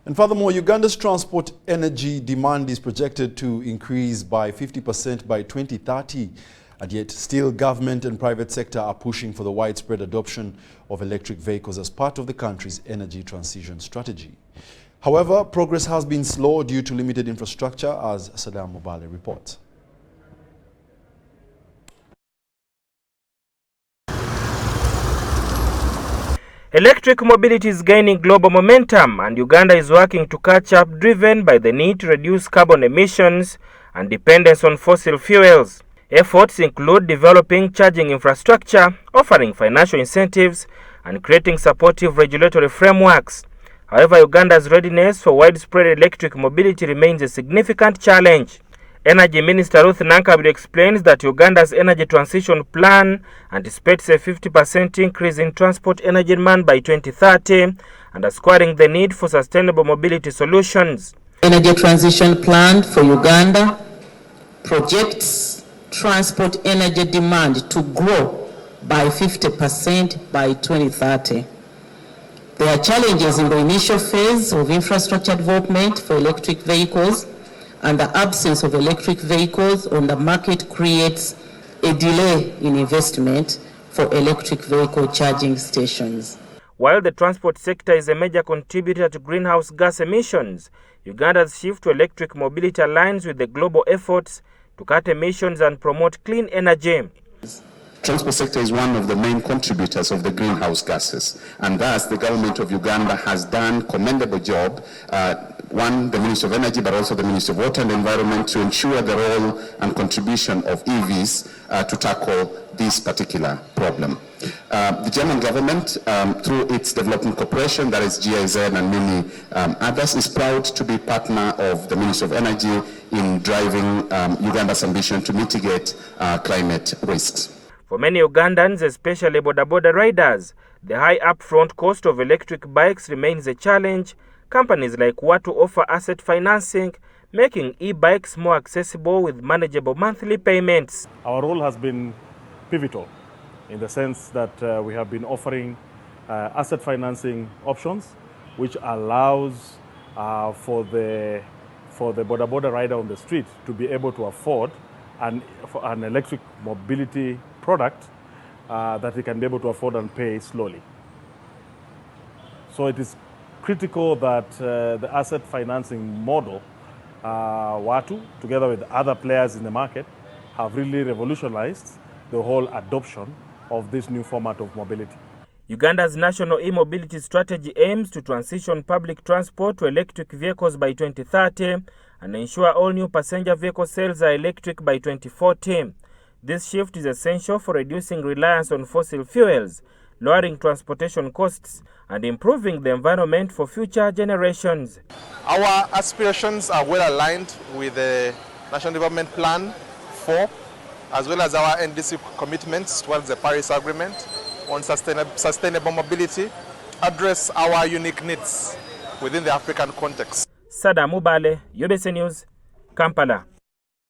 And furthermore, Uganda's transport energy demand is projected to increase by 50% by 2030. And yet still government and private sector are pushing for the widespread adoption of electric vehicles as part of the country's energy transition strategy. However, progress has been slow due to limited infrastructure, as Saddam Mubale reports. Electric mobility is gaining global momentum, and Uganda is working to catch up, driven by the need to reduce carbon emissions and dependence on fossil fuels. Efforts include developing charging infrastructure, offering financial incentives, and creating supportive regulatory frameworks. However, Uganda's readiness for widespread electric mobility remains a significant challenge. Energy Minister Ruth Nankabirye explains that Uganda's energy transition plan anticipates a 50% increase in transport energy demand by 2030, underscoring the need for sustainable mobility solutions. Energy transition plan for Uganda projects transport energy demand to grow by 50% by 2030. There are challenges in the initial phase of infrastructure development for electric vehicles, and the absence of electric vehicles on the market creates a delay in investment for electric vehicle charging stations. While the transport sector is a major contributor to greenhouse gas emissions, Uganda's shift to electric mobility aligns with the global efforts to cut emissions and promote clean energy. Transport sector is one of the main contributors of the greenhouse gases, and thus the government of Uganda has done a commendable job, the Ministry of Energy, but also the Ministry of Water and Environment, to ensure the role and contribution of EVs to tackle this particular problem. The German government, through its development corporation, that is GIZ and many others, is proud to be partner of the Ministry of Energy in driving Uganda's ambition to mitigate climate risks. For many Ugandans, especially boda riders, the high upfront cost of electric bikes remains a challenge. Companies like Watu offer asset financing, making e-bikes more accessible with manageable monthly payments. Our role has been pivotal in the sense that we have been offering asset financing options, which allows for the boda rider on the street to be able to afford an electric mobility product that he can be able to afford and pay slowly. So it is critical that the asset financing model, Watu, together with other players in the market, have really revolutionized the whole adoption of this new format of mobility. Uganda's national e-mobility strategy aims to transition public transport to electric vehicles by 2030 and ensure all new passenger vehicle sales are electric by 2040. This shift is essential for reducing reliance on fossil fuels, lowering transportation costs, and improving the environment for future generations. Our aspirations are well aligned with the National Development Plan 4, as well as our NDC commitments towards the Paris Agreement on sustainable mobility, address our unique needs within the African context. Saddam Mubale, UBC News, Kampala.